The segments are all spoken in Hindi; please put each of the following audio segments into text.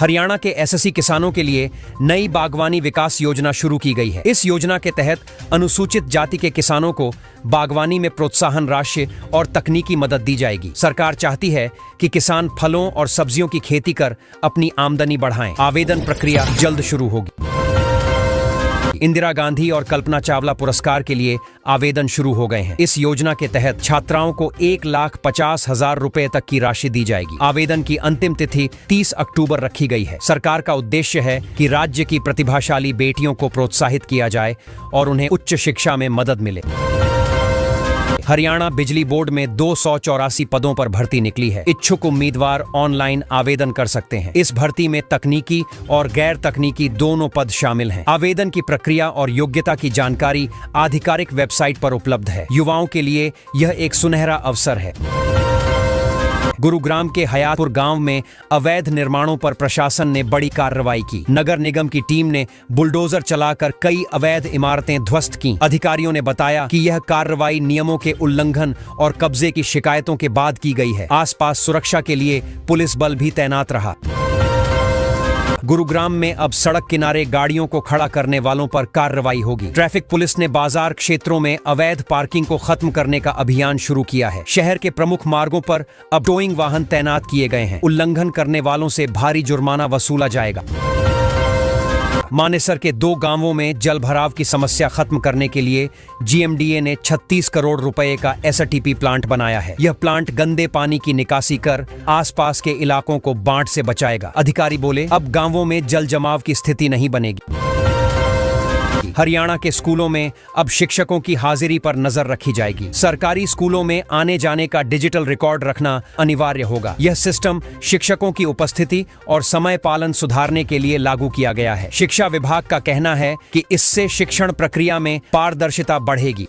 हरियाणा के एसएससी किसानों के लिए नई बागवानी विकास योजना शुरू की गई है। इस योजना के तहत अनुसूचित जाति के किसानों को बागवानी में प्रोत्साहन राशि और तकनीकी मदद दी जाएगी। सरकार चाहती है कि किसान फलों और सब्जियों की खेती कर अपनी आमदनी बढ़ाएं। आवेदन प्रक्रिया जल्द शुरू होगी। इंदिरा गांधी और कल्पना चावला पुरस्कार के लिए आवेदन शुरू हो गए हैं। इस योजना के तहत छात्राओं को 1,50,000 रुपए तक की राशि दी जाएगी। आवेदन की अंतिम तिथि 30 अक्टूबर रखी गई है। सरकार का उद्देश्य है कि राज्य की प्रतिभाशाली बेटियों को प्रोत्साहित किया जाए और उन्हें उच्च शिक्षा में मदद मिले। हरियाणा बिजली बोर्ड में 284 पदों पर भर्ती निकली है। इच्छुक उम्मीदवार ऑनलाइन आवेदन कर सकते हैं। इस भर्ती में तकनीकी और गैर तकनीकी दोनों पद शामिल हैं। आवेदन की प्रक्रिया और योग्यता की जानकारी आधिकारिक वेबसाइट पर उपलब्ध है। युवाओं के लिए यह एक सुनहरा अवसर है। गुरुग्राम के हयातपुर गांव में अवैध निर्माणों पर प्रशासन ने बड़ी कार्रवाई की। नगर निगम की टीम ने बुलडोजर चलाकर कई अवैध इमारतें ध्वस्त की। अधिकारियों ने बताया कि यह कार्रवाई नियमों के उल्लंघन और कब्जे की शिकायतों के बाद की गई है। आसपास सुरक्षा के लिए पुलिस बल भी तैनात रहा। गुरुग्राम में अब सड़क किनारे गाड़ियों को खड़ा करने वालों पर कार्रवाई होगी। ट्रैफिक पुलिस ने बाजार क्षेत्रों में अवैध पार्किंग को खत्म करने का अभियान शुरू किया है। शहर के प्रमुख मार्गों पर अब टोइंग वाहन तैनात किए गए हैं। उल्लंघन करने वालों से भारी जुर्माना वसूला जाएगा। मानेसर के 2 गांवों में जल भराव की समस्या खत्म करने के लिए जीएमडीए ने 36 करोड़ रुपए का एसटीपी प्लांट बनाया है। यह प्लांट गंदे पानी की निकासी कर आसपास के इलाकों को बाढ़ से बचाएगा। अधिकारी बोले, अब गांवों में जल जमाव की स्थिति नहीं बनेगी। हरियाणा के स्कूलों में अब शिक्षकों की हाजिरी पर नजर रखी जाएगी। सरकारी स्कूलों में आने जाने का डिजिटल रिकॉर्ड रखना अनिवार्य होगा। यह सिस्टम शिक्षकों की उपस्थिति और समय पालन सुधारने के लिए लागू किया गया है। शिक्षा विभाग का कहना है कि इससे शिक्षण प्रक्रिया में पारदर्शिता बढ़ेगी।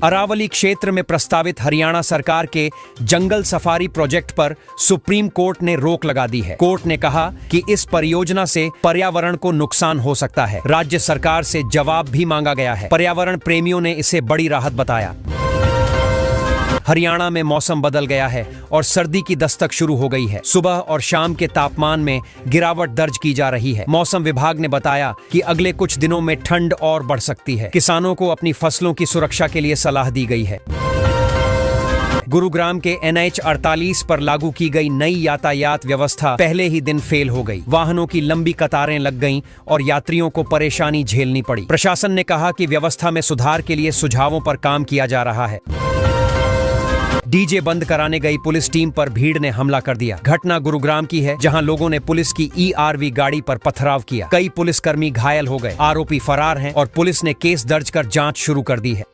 अरावली क्षेत्र में प्रस्तावित हरियाणा सरकार के जंगल सफारी प्रोजेक्ट पर सुप्रीम कोर्ट ने रोक लगा दी है। कोर्ट ने कहा कि इस परियोजना से पर्यावरण को नुकसान हो सकता है। राज्य सरकार से जवाब भी मांगा गया है। पर्यावरण प्रेमियों ने इसे बड़ी राहत बताया। हरियाणा में मौसम बदल गया है और सर्दी की दस्तक शुरू हो गई है। सुबह और शाम के तापमान में गिरावट दर्ज की जा रही है। मौसम विभाग ने बताया कि अगले कुछ दिनों में ठंड और बढ़ सकती है। किसानों को अपनी फसलों की सुरक्षा के लिए सलाह दी गई है। गुरुग्राम के NH 48 पर लागू की गई नई यातायात व्यवस्था पहले ही दिन फेल हो गई। वाहनों की लंबी कतारें लग गईं और यात्रियों को परेशानी झेलनी पड़ी। प्रशासन ने कहा कि व्यवस्था में सुधार के लिए सुझावों पर काम किया जा रहा है। डीजे बंद कराने गई पुलिस टीम पर भीड़ ने हमला कर दिया। घटना गुरुग्राम की है, जहां लोगों ने पुलिस की ERV गाड़ी पर पथराव किया। कई पुलिसकर्मी घायल हो गए। आरोपी फरार हैं और पुलिस ने केस दर्ज कर जांच शुरू कर दी है।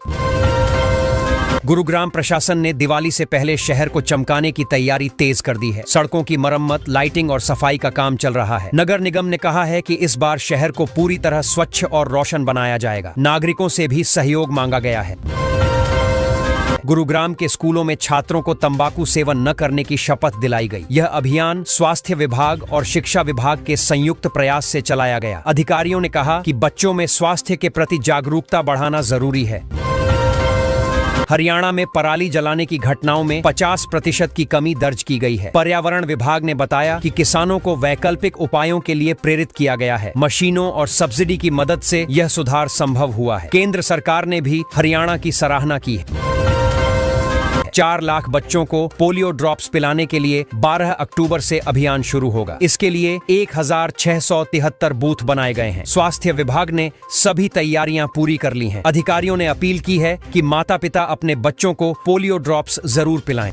गुरुग्राम प्रशासन ने दिवाली से पहले शहर को चमकाने की तैयारी तेज कर दी है। सड़कों की मरम्मत, लाइटिंग और सफाई का काम चल रहा है। नगर निगम ने कहा है कि इस बार शहर को पूरी तरह स्वच्छ और रोशन बनाया जाएगा। नागरिकों से भी सहयोग मांगा गया है। गुरुग्राम के स्कूलों में छात्रों को तंबाकू सेवन न करने की शपथ दिलाई गई। यह अभियान स्वास्थ्य विभाग और शिक्षा विभाग के संयुक्त प्रयास से चलाया गया। अधिकारियों ने कहा कि बच्चों में स्वास्थ्य के प्रति जागरूकता बढ़ाना जरूरी है। हरियाणा में पराली जलाने की घटनाओं में 50% की कमी दर्ज की गई है। पर्यावरण विभाग ने बताया कि किसानों को वैकल्पिक उपायों के लिए प्रेरित किया गया है। मशीनों और सब्सिडी की मदद से यह सुधार संभव हुआ है। केंद्र सरकार ने भी हरियाणा की सराहना की है। 4 लाख बच्चों को पोलियो ड्रॉप्स पिलाने के लिए 12 अक्टूबर से अभियान शुरू होगा। इसके लिए 1673 बूथ बनाए गए हैं। स्वास्थ्य विभाग ने सभी तैयारियां पूरी कर ली हैं। अधिकारियों ने अपील की है कि माता पिता अपने बच्चों को पोलियो ड्रॉप्स जरूर पिलाएं।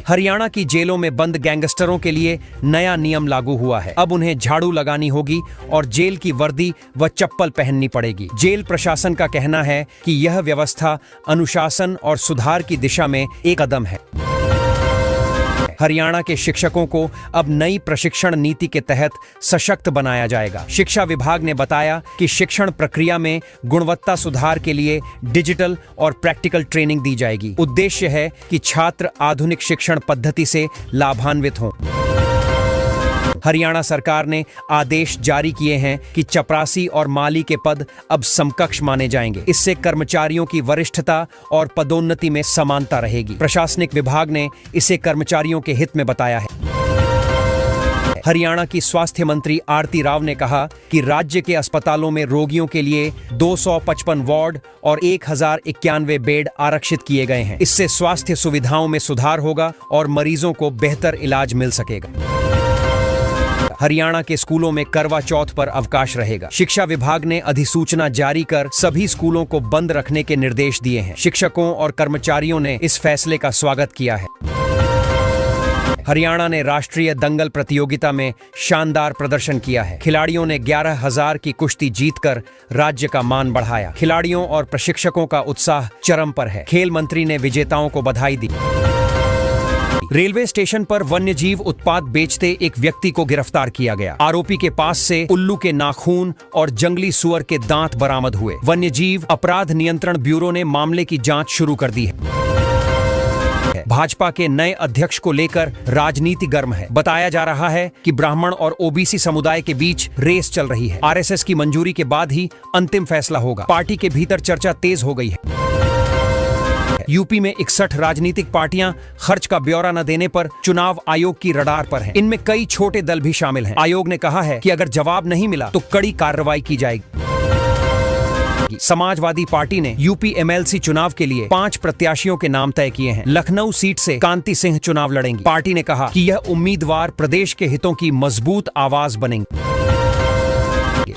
हरियाणा की जेलों में बंद गैंगस्टरों के लिए नया नियम लागू हुआ है। अब उन्हें झाड़ू लगानी होगी और जेल की वर्दी व चप्पल पहननी पड़ेगी। जेल प्रशासन का कहना है कि यह व्यवस्था अनुशासन और सुधार की दिशा में एक कदम है। हरियाणा के शिक्षकों को अब नई प्रशिक्षण नीति के तहत सशक्त बनाया जाएगा। शिक्षा विभाग ने बताया कि शिक्षण प्रक्रिया में गुणवत्ता सुधार के लिए डिजिटल और प्रैक्टिकल ट्रेनिंग दी जाएगी। उद्देश्य है कि छात्र आधुनिक शिक्षण पद्धति से लाभान्वित हों। हरियाणा सरकार ने आदेश जारी किए हैं कि चपरासी और माली के पद अब समकक्ष माने जाएंगे। इससे कर्मचारियों की वरिष्ठता और पदोन्नति में समानता रहेगी। प्रशासनिक विभाग ने इसे कर्मचारियों के हित में बताया है। हरियाणा की स्वास्थ्य मंत्री आरती राव ने कहा कि राज्य के अस्पतालों में रोगियों के लिए 255 वार्ड और 1091 बेड आरक्षित किए गए हैं। इससे स्वास्थ्य सुविधाओं में सुधार होगा और मरीजों को बेहतर इलाज मिल सकेगा। हरियाणा के स्कूलों में करवा चौथ पर अवकाश रहेगा। शिक्षा विभाग ने अधिसूचना जारी कर सभी स्कूलों को बंद रखने के निर्देश दिए हैं। शिक्षकों और कर्मचारियों ने इस फैसले का स्वागत किया है। हरियाणा ने राष्ट्रीय दंगल प्रतियोगिता में शानदार प्रदर्शन किया है। खिलाड़ियों ने 11,000 की कुश्ती जीतकर राज्य का मान बढ़ाया। खिलाड़ियों और प्रशिक्षकों का उत्साह चरम पर है। खेल मंत्री ने विजेताओं को बधाई दी। रेलवे स्टेशन पर वन्यजीव उत्पाद बेचते एक व्यक्ति को गिरफ्तार किया गया। आरोपी के पास से उल्लू के नाखून और जंगली सुअर के दांत बरामद हुए। वन्यजीव अपराध नियंत्रण ब्यूरो ने मामले की जांच शुरू कर दी है। भाजपा के नए अध्यक्ष को लेकर राजनीति गर्म है। बताया जा रहा है कि ब्राह्मण और ओबीसी समुदाय के बीच रेस चल रही है। आरएसएस की मंजूरी के बाद ही अंतिम फैसला होगा। पार्टी के भीतर चर्चा तेज हो गई है। यूपी में 61 राजनीतिक पार्टियां खर्च का ब्यौरा न देने पर चुनाव आयोग की रडार पर हैं। इनमें कई छोटे दल भी शामिल हैं। आयोग ने कहा है कि अगर जवाब नहीं मिला तो कड़ी कार्रवाई की जाएगी। समाजवादी पार्टी ने यूपी एमएलसी चुनाव के लिए 5 प्रत्याशियों के नाम तय किए हैं। लखनऊ सीट से कांति सिंह चुनाव लड़ेंगी। पार्टी ने कहा कि यह उम्मीदवार प्रदेश के हितों की मजबूत आवाज बनेंगे।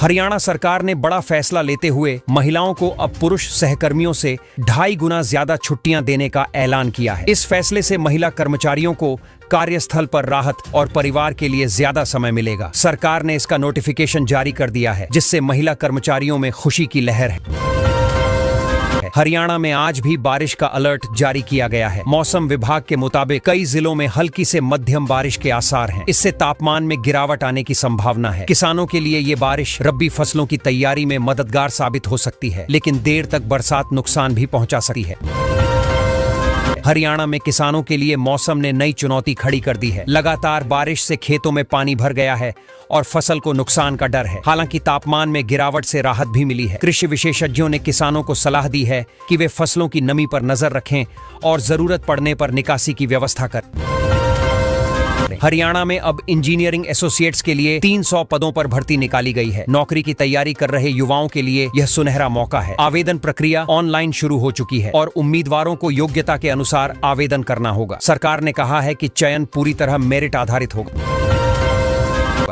हरियाणा सरकार ने बड़ा फैसला लेते हुए महिलाओं को अब पुरुष सहकर्मियों से 2.5 गुना ज्यादा छुट्टियां देने का ऐलान किया है। इस फैसले से महिला कर्मचारियों को कार्यस्थल पर राहत और परिवार के लिए ज्यादा समय मिलेगा। सरकार ने इसका नोटिफिकेशन जारी कर दिया है, जिससे महिला कर्मचारियों में खुशी की लहर है। हरियाणा में आज भी बारिश का अलर्ट जारी किया गया है। मौसम विभाग के मुताबिक कई जिलों में हल्की से मध्यम बारिश के आसार हैं। इससे तापमान में गिरावट आने की संभावना है। किसानों के लिए ये बारिश रब्बी फसलों की तैयारी में मददगार साबित हो सकती है, लेकिन देर तक बरसात नुकसान भी पहुंचा सकती है। हरियाणा में किसानों के लिए मौसम ने नई चुनौती खड़ी कर दी है। लगातार बारिश से खेतों में पानी भर गया है और फसल को नुकसान का डर है। हालांकि तापमान में गिरावट से राहत भी मिली है। कृषि विशेषज्ञों ने किसानों को सलाह दी है कि वे फसलों की नमी पर नजर रखें और जरूरत पड़ने पर निकासी की व्यवस्था करें। हरियाणा में अब इंजीनियरिंग एसोसिएट्स के लिए 300 पदों पर भर्ती निकाली गई है। नौकरी की तैयारी कर रहे युवाओं के लिए यह सुनहरा मौका है। आवेदन प्रक्रिया ऑनलाइन शुरू हो चुकी है और उम्मीदवारों को योग्यता के अनुसार आवेदन करना होगा। सरकार ने कहा है कि चयन पूरी तरह मेरिट आधारित होगा।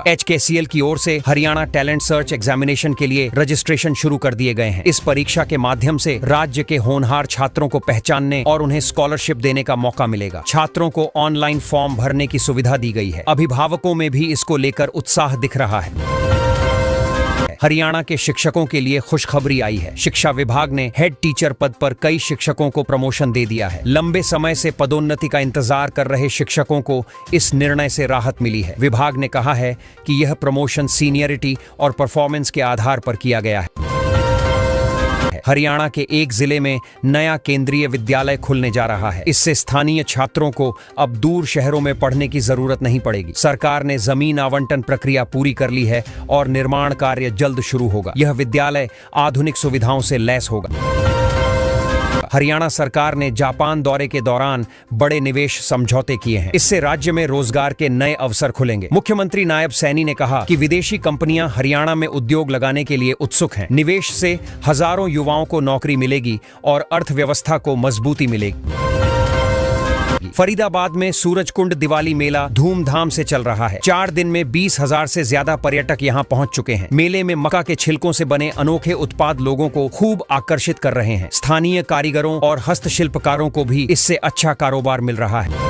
HKCL की ओर से हरियाणा टैलेंट सर्च एग्जामिनेशन के लिए रजिस्ट्रेशन शुरू कर दिए गए हैं। इस परीक्षा के माध्यम से राज्य के होनहार छात्रों को पहचानने और उन्हें स्कॉलरशिप देने का मौका मिलेगा। छात्रों को ऑनलाइन फॉर्म भरने की सुविधा दी गई है। अभिभावकों में भी इसको लेकर उत्साह दिख रहा है। हरियाणा के शिक्षकों के लिए खुशखबरी आई है। शिक्षा विभाग ने हेड टीचर पद पर कई शिक्षकों को प्रमोशन दे दिया है। लंबे समय से पदोन्नति का इंतजार कर रहे शिक्षकों को इस निर्णय से राहत मिली है। विभाग ने कहा है कि यह प्रमोशन सीनियरिटी और परफॉर्मेंस के आधार पर किया गया है। हरियाणा के एक जिले में नया केंद्रीय विद्यालय खुलने जा रहा है। इससे स्थानीय छात्रों को अब दूर शहरों में पढ़ने की जरूरत नहीं पड़ेगी। सरकार ने जमीन आवंटन प्रक्रिया पूरी कर ली है और निर्माण कार्य जल्द शुरू होगा। यह विद्यालय आधुनिक सुविधाओं से लैस होगा। हरियाणा सरकार ने जापान दौरे के दौरान बड़े निवेश समझौते किए हैं। इससे राज्य में रोजगार के नए अवसर खुलेंगे। मुख्यमंत्री नायब सैनी ने कहा कि विदेशी कंपनियां हरियाणा में उद्योग लगाने के लिए उत्सुक हैं। निवेश से हजारों युवाओं को नौकरी मिलेगी और अर्थव्यवस्था को मजबूती मिलेगी। फरीदाबाद में सूरजकुंड दिवाली मेला धूमधाम से चल रहा है। 4 दिन में 20,000 से ज्यादा पर्यटक यहां पहुंच चुके हैं। मेले में मक्का के छिलकों से बने अनोखे उत्पाद लोगों को खूब आकर्षित कर रहे हैं। स्थानीय कारीगरों और हस्तशिल्पकारों को भी इससे अच्छा कारोबार मिल रहा है।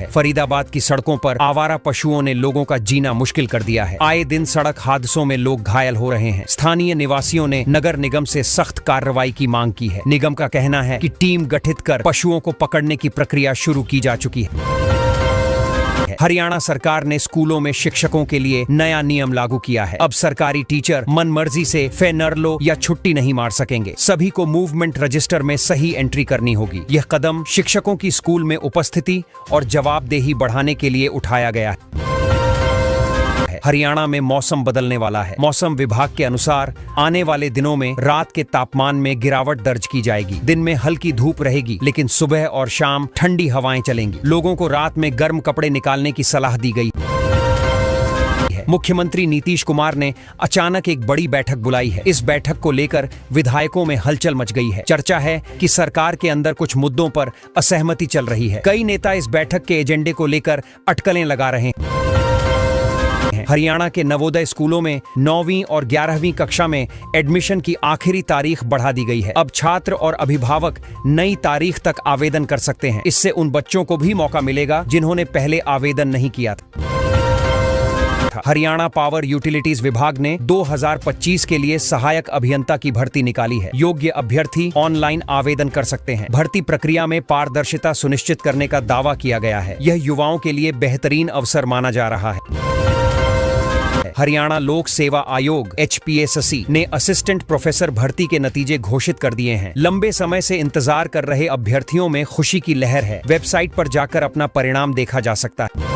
फरीदाबाद की सड़कों पर आवारा पशुओं ने लोगों का जीना मुश्किल कर दिया है। आए दिन सड़क हादसों में लोग घायल हो रहे हैं। स्थानीय निवासियों ने नगर निगम से सख्त कार्रवाई की मांग की है। निगम का कहना है कि टीम गठित कर पशुओं को पकड़ने की प्रक्रिया शुरू की जा चुकी है। हरियाणा सरकार ने स्कूलों में शिक्षकों के लिए नया नियम लागू किया है। अब सरकारी टीचर मनमर्जी से फेनरलो या छुट्टी नहीं मार सकेंगे। सभी को मूवमेंट रजिस्टर में सही एंट्री करनी होगी। यह कदम शिक्षकों की स्कूल में उपस्थिति और जवाबदेही बढ़ाने के लिए उठाया गया है। हरियाणा में मौसम बदलने वाला है। मौसम विभाग के अनुसार आने वाले दिनों में रात के तापमान में गिरावट दर्ज की जाएगी। दिन में हल्की धूप रहेगी, लेकिन सुबह और शाम ठंडी हवाएं चलेंगी। लोगों को रात में गर्म कपड़े निकालने की सलाह दी गई। मुख्यमंत्री नीतीश कुमार ने अचानक एक बड़ी बैठक बुलाई है। इस बैठक को लेकर विधायकों में हलचल मच गई है। चर्चा है कि सरकार के अंदर कुछ मुद्दों पर असहमति चल रही है। कई नेता इस बैठक के एजेंडे को लेकर अटकलें लगा रहे हैं। हरियाणा के नवोदय स्कूलों में 9वीं और 11वीं कक्षा में एडमिशन की आखिरी तारीख बढ़ा दी गई है। अब छात्र और अभिभावक नई तारीख तक आवेदन कर सकते हैं। इससे उन बच्चों को भी मौका मिलेगा जिन्होंने पहले आवेदन नहीं किया था। हरियाणा पावर यूटिलिटीज विभाग ने 2025 के लिए सहायक अभियंता की भर्ती निकाली है। योग्य अभ्यर्थी ऑनलाइन आवेदन कर सकते हैं। भर्ती प्रक्रिया में पारदर्शिता सुनिश्चित करने का दावा किया गया है। यह युवाओं के लिए बेहतरीन अवसर माना जा रहा है। हरियाणा लोक सेवा आयोग HPSC ने असिस्टेंट प्रोफेसर भर्ती के नतीजे घोषित कर दिए हैं। लंबे समय से इंतजार कर रहे अभ्यर्थियों में खुशी की लहर है। वेबसाइट पर जाकर अपना परिणाम देखा जा सकता है।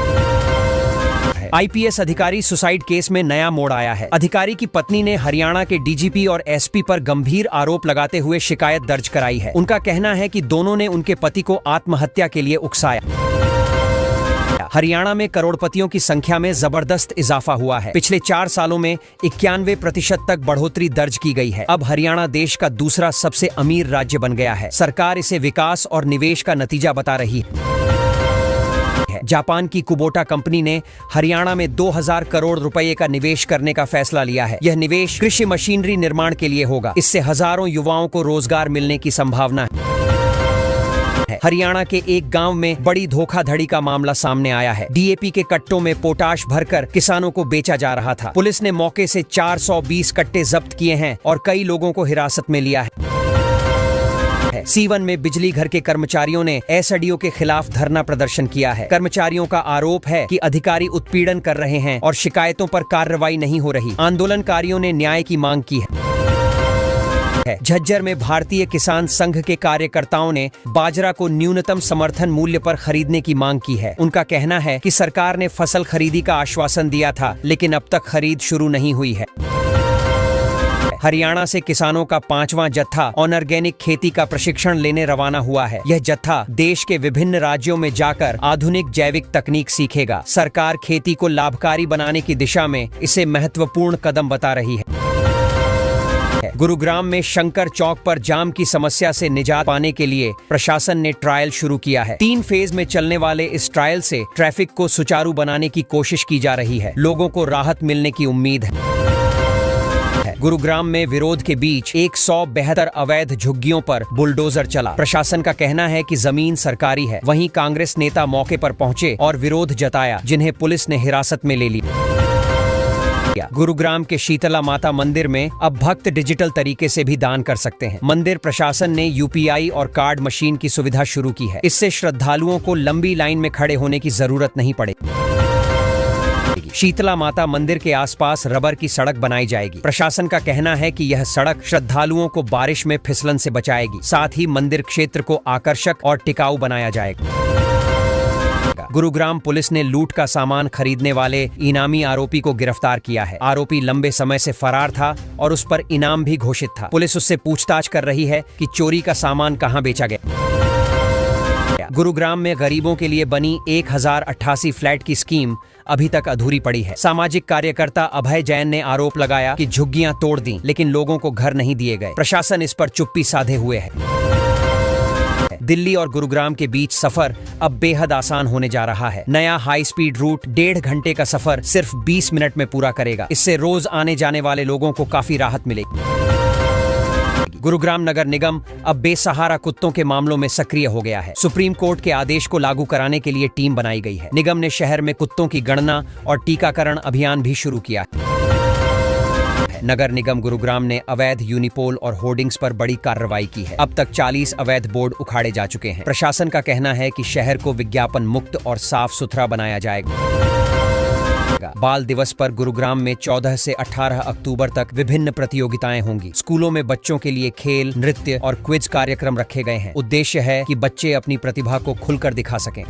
IPS अधिकारी सुसाइड केस में नया मोड़ आया है। अधिकारी की पत्नी ने हरियाणा के DGP और SP पर गंभीर आरोप लगाते हुए शिकायत दर्ज कराई है। उनका कहना है कि दोनों ने उनके पति को आत्महत्या के लिए उकसाया। हरियाणा में करोड़पतियों की संख्या में जबरदस्त इजाफा हुआ है। पिछले 4 सालों में 91% तक बढ़ोतरी दर्ज की गई है। अब हरियाणा देश का दूसरा सबसे अमीर राज्य बन गया है। सरकार इसे विकास और निवेश का नतीजा बता रही है। जापान की कुबोटा कंपनी ने हरियाणा में 2000 करोड़ रुपए का निवेश करने का फैसला लिया है। यह निवेश कृषि मशीनरी निर्माण के लिए होगा। इससे हजारों युवाओं को रोजगार मिलने की संभावना है। हरियाणा के एक गांव में बड़ी धोखाधड़ी का मामला सामने आया है। DAP के कट्टों में पोटाश भरकर किसानों को बेचा जा रहा था। पुलिस ने मौके से 420 कट्टे जब्त किए हैं और कई लोगों को हिरासत में लिया है। C1 में बिजली घर के कर्मचारियों ने SDO के खिलाफ धरना प्रदर्शन किया है। कर्मचारियों का आरोप है कि अधिकारी उत्पीड़न कर रहे हैं और शिकायतों पर कार्रवाई नहीं हो रही। आंदोलनकारियों ने न्याय की मांग की है। झज्जर में भारतीय किसान संघ के कार्यकर्ताओं ने बाजरा को न्यूनतम समर्थन मूल्य पर खरीदने की मांग की है। उनका कहना है कि सरकार ने फसल खरीदी का आश्वासन दिया था, लेकिन अब तक खरीद शुरू नहीं हुई है। हरियाणा से किसानों का 5वां जत्था ऑर्गेनिक खेती का प्रशिक्षण लेने रवाना हुआ है। यह जत्था देश के विभिन्न राज्यों में जाकर आधुनिक जैविक तकनीक सीखेगा। सरकार खेती को लाभकारी बनाने की दिशा में इसे महत्वपूर्ण कदम बता रही है। गुरुग्राम में शंकर चौक पर जाम की समस्या से निजात पाने के लिए प्रशासन ने ट्रायल शुरू किया है। 3 फेज में चलने वाले इस ट्रायल से ट्रैफिक को सुचारू बनाने की कोशिश की जा रही है। लोगों को राहत मिलने की उम्मीद है। गुरुग्राम में विरोध के बीच 172 अवैध झुग्गियों पर बुलडोजर चला। प्रशासन का कहना है कि जमीन सरकारी है। वहीं कांग्रेस नेता मौके पर पहुंचे और विरोध जताया, जिन्हें पुलिस ने हिरासत में ले लिया। गुरुग्राम के शीतला माता मंदिर में अब भक्त डिजिटल तरीके से भी दान कर सकते हैं। मंदिर प्रशासन ने UPI और कार्ड मशीन की सुविधा शुरू की है। इससे श्रद्धालुओं को लंबी लाइन में खड़े होने की जरूरत नहीं पड़ेगी। शीतला माता मंदिर के आसपास रबर की सड़क बनाई जाएगी। प्रशासन का कहना है कि यह सड़क श्रद्धालुओं को बारिश में फिसलन से बचाएगी। साथ ही मंदिर क्षेत्र को आकर्षक और टिकाऊ बनाया जाएगा। गुरुग्राम पुलिस ने लूट का सामान खरीदने वाले इनामी आरोपी को गिरफ्तार किया है। आरोपी लंबे समय से फरार था और उस पर इनाम भी घोषित था। पुलिस उससे पूछताछ कर रही है कि चोरी का सामान कहां बेचा गया। गुरुग्राम में गरीबों के लिए बनी 1088 फ्लैट की स्कीम अभी तक अधूरी पड़ी है। सामाजिक कार्यकर्ता अभय जैन ने आरोप लगाया कि झुग्गियां तोड़ दी, लेकिन लोगों को घर नहीं दिए गए। प्रशासन इस पर चुप्पी साधे हुए है। दिल्ली और गुरुग्राम के बीच सफर अब बेहद आसान होने जा रहा है। नया हाई स्पीड रूट 1.5 घंटे का सफर सिर्फ 20 मिनट में पूरा करेगा। इससे रोज आने जाने वाले लोगों को काफी राहत मिलेगी। गुरुग्राम नगर निगम अब बेसहारा कुत्तों के मामलों में सक्रिय हो गया है। सुप्रीम कोर्ट के आदेश को लागू कराने के लिए टीम बनाई गई है। निगम ने शहर में कुत्तों की गणना और टीकाकरण अभियान भी शुरू किया है। नगर निगम गुरुग्राम ने अवैध यूनिपोल और होर्डिंग्स पर बड़ी कार्रवाई की है। अब तक 40 अवैध बोर्ड उखाड़े जा चुके हैं। प्रशासन का कहना है कि शहर को विज्ञापन मुक्त और साफ सुथरा बनाया जाएगा। बाल दिवस पर गुरुग्राम में 14 से 18 अक्टूबर तक विभिन्न प्रतियोगिताएं होंगी। स्कूलों में बच्चों के लिए खेल, नृत्य और क्विज कार्यक्रम रखे गए हैं। उद्देश्य है कि बच्चे अपनी प्रतिभा को खुलकर दिखा सकें।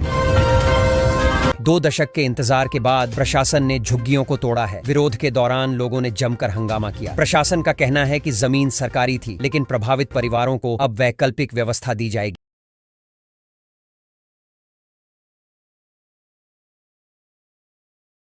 2 दशक के इंतजार के बाद प्रशासन ने झुग्गियों को तोड़ा है। विरोध के दौरान लोगों ने जमकर हंगामा किया। प्रशासन का कहना है कि जमीन सरकारी थी, लेकिन प्रभावित परिवारों को अब वैकल्पिक व्यवस्था दी जाएगी।